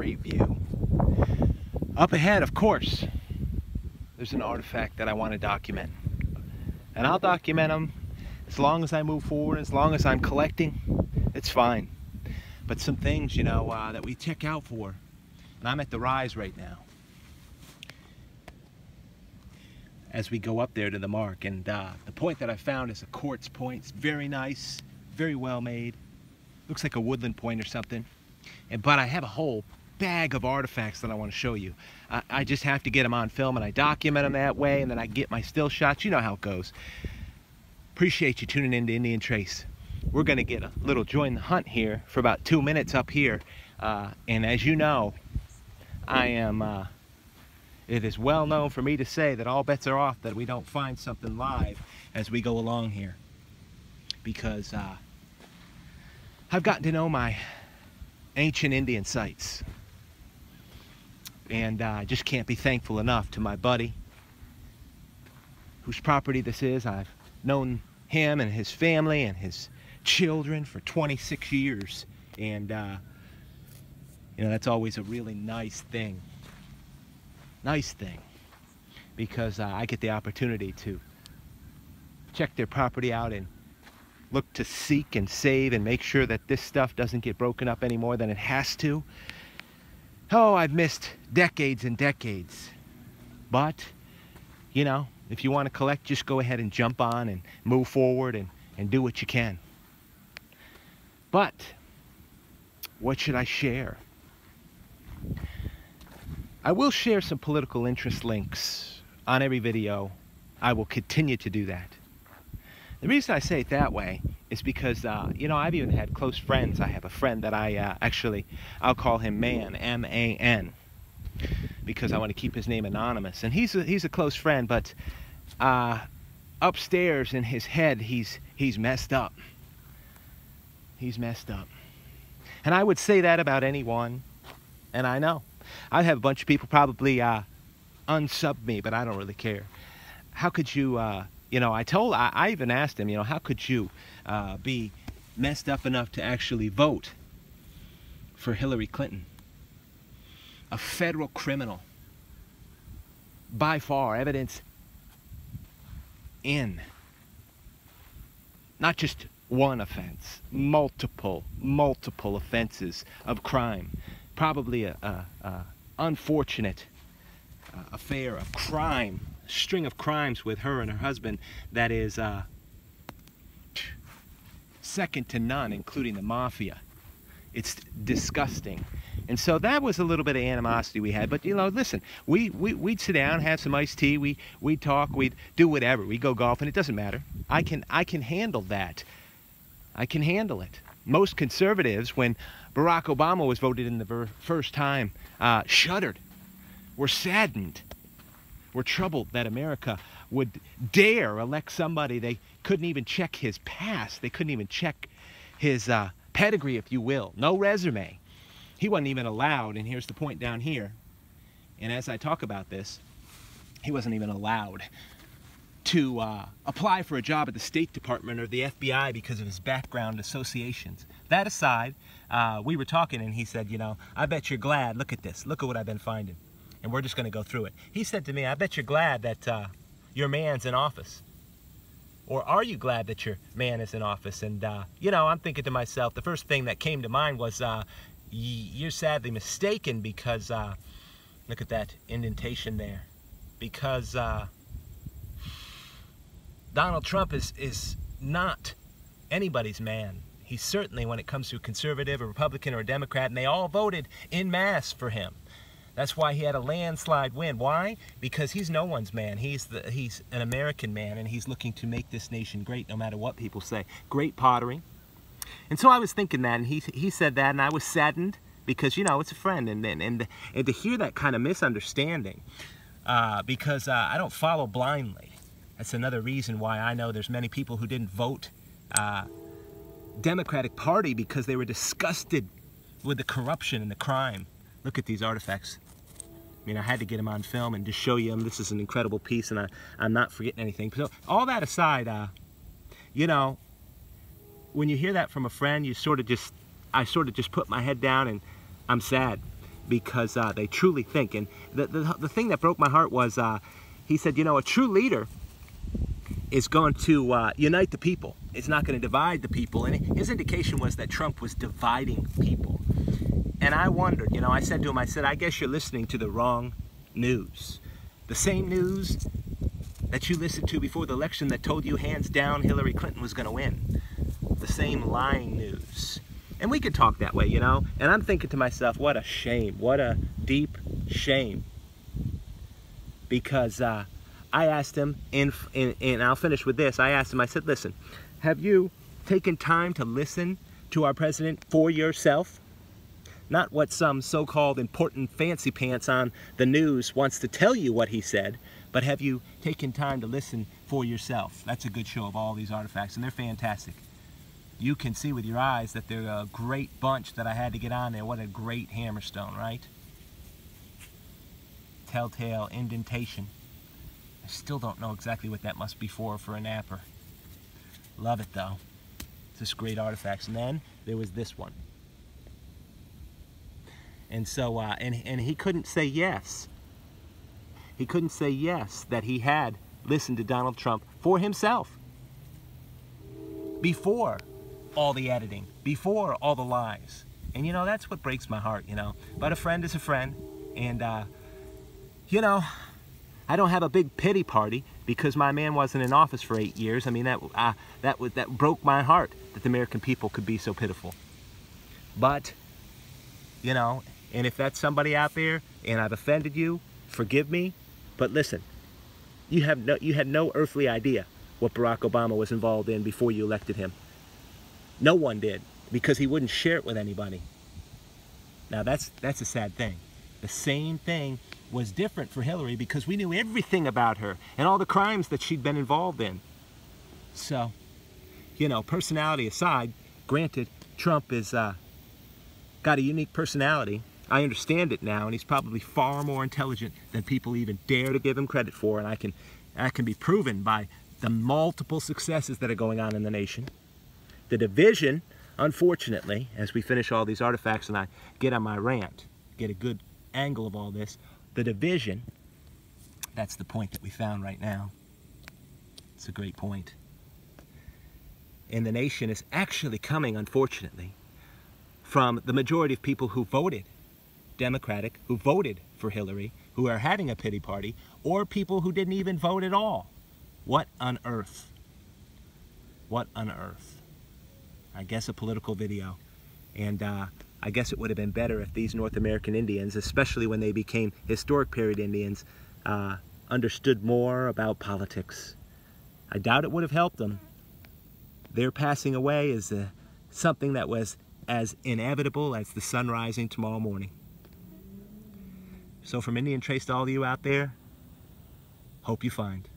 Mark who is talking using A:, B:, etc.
A: great view. Up ahead, of course, there's an artifact that I want to document. And I'll document them as long as I move forward, as long as I'm collecting, it's fine. But some things, you know, that we check out for. And I'm at the rise right now, as we go up there to the mark. And the point that I found is a quartz point. It's very nice, very well made. Looks like a woodland point or something. But I have a whole bag of artifacts that I want to show you. I just have to get them on film, and I document them that way, and then I get my still shots. You know how it goes. Appreciate you tuning in to Indian Trace. We're going to get a little join the hunt here for about 2 minutes up here. And as you know, I am, it is well known for me to say that all bets are off that we don't find something live as we go along here. Because I've gotten to know my ancient Indian sites. And I just can't be thankful enough to my buddy, whose property this is. I've known him and his family and his children for 26 years. And, you know, that's always a really nice thing. Nice thing. Because I get the opportunity to check their property out and look to seek and save and make sure that this stuff doesn't get broken up any more than it has to. Oh, I've missed decades and decades. But, you know, if you want to collect, just go ahead and jump on and move forward and do what you can. But, what should I share? I will share some political interest links on every video. I will continue to do that. The reason I say it that way is because, you know, I've even had close friends. I have a friend that I'll call him Man, M-A-N, because I want to keep his name anonymous. And he's a close friend, but upstairs in his head, he's messed up. He's messed up. And I would say that about anyone, and I know. I have a bunch of people probably unsub me, but I don't really care. How could you... you know, I even asked him, you know, how could you be messed up enough to actually vote for Hillary Clinton? A federal criminal. By far, evidence in. Not just one offense, multiple offenses of crime. Probably a unfortunate affair of crime. String of crimes with her and her husband that is second to none, including the mafia. It's disgusting. And so that was a little bit of animosity we had. But, you know, listen, we'd sit down, have some iced tea, we'd talk, we'd do whatever. We'd go golfing, it doesn't matter. I can handle that. I can handle it. Most conservatives, when Barack Obama was voted in the first time, shuddered, were saddened. We're troubled that America would dare elect somebody. They couldn't even check his past. They couldn't even check his pedigree, if you will. No resume. He wasn't even allowed, and here's the point down here. And as I talk about this, he wasn't even allowed to apply for a job at the State Department or the FBI because of his background associations. That aside, we were talking, and he said, you know, I bet you're glad. Look at this. Look at what I've been finding. And we're just going to go through it. He said to me, I bet you're glad that your man's in office. Or are you glad that your man is in office? And, you know, I'm thinking to myself, the first thing that came to mind was, you're sadly mistaken because, look at that indentation there. Because Donald Trump is not anybody's man. He's certainly, when it comes to a conservative, a Republican, or a Democrat, and they all voted en masse for him. That's why he had a landslide win. Why? Because he's no one's man. He's an American man, and he's looking to make this nation great, no matter what people say. Great pottery. And so I was thinking that, and he said that, and I was saddened because, you know, it's a friend, and to hear that kind of misunderstanding, because I don't follow blindly. That's another reason why I know there's many people who didn't vote Democratic Party because they were disgusted with the corruption and the crime. Look at these artifacts. I mean, I had to get them on film and just show you them. This is an incredible piece, and I'm not forgetting anything. So all that aside, you know, when you hear that from a friend, I sort of just put my head down, and I'm sad. because they truly think. And the thing that broke my heart was he said, you know, a true leader is going to unite the people. It's not going to divide the people. And his indication was that Trump was dividing people. And I wondered, you know, I said to him, I said, I guess you're listening to the wrong news. The same news that you listened to before the election that told you hands down Hillary Clinton was going to win. The same lying news. And we could talk that way, you know. And I'm thinking to myself, what a shame. What a deep shame. Because I asked him, and I'll finish with this. I asked him, I said, listen, have you taken time to listen to our president for yourself? Not what some so-called important fancy pants on the news wants to tell you what he said, but have you taken time to listen for yourself? That's a good show of all these artifacts, and they're fantastic. You can see with your eyes that they're a great bunch that I had to get on there. What a great hammerstone, right? Telltale indentation. I still don't know exactly what that must be for a napper. Love it, though. It's just great artifacts. And then there was this one. And so, and he couldn't say yes. He couldn't say yes that he had listened to Donald Trump for himself. Before all the editing, before all the lies. And you know, that's what breaks my heart, you know. But a friend is a friend. And, you know, I don't have a big pity party because my man wasn't in office for 8 years. I mean, that broke my heart that the American people could be so pitiful. But, you know, and if that's somebody out there and I've offended you, forgive me. But listen, you had no earthly idea what Barack Obama was involved in before you elected him. No one did, because he wouldn't share it with anybody. Now that's a sad thing. The same thing was different for Hillary because we knew everything about her and all the crimes that she'd been involved in. So, you know, personality aside, granted, Trump is got a unique personality. I understand it now, and he's probably far more intelligent than people even dare to give him credit for, and that can be proven by the multiple successes that are going on in the nation. The division, unfortunately, as we finish all these artifacts and I get on my rant, get a good angle of all this, the division, that's the point that we found right now. It's a great point. And the nation is actually coming, unfortunately, from the majority of people who voted Democratic, who voted for Hillary, who are having a pity party, or people who didn't even vote at all. What on earth? What on earth? I guess a political video. And I guess it would have been better if these North American Indians, especially when they became historic period Indians, understood more about politics. I doubt it would have helped them. Their passing away is something that was as inevitable as the sun rising tomorrow morning. So from Indian Trace to all of you out there, hope you find.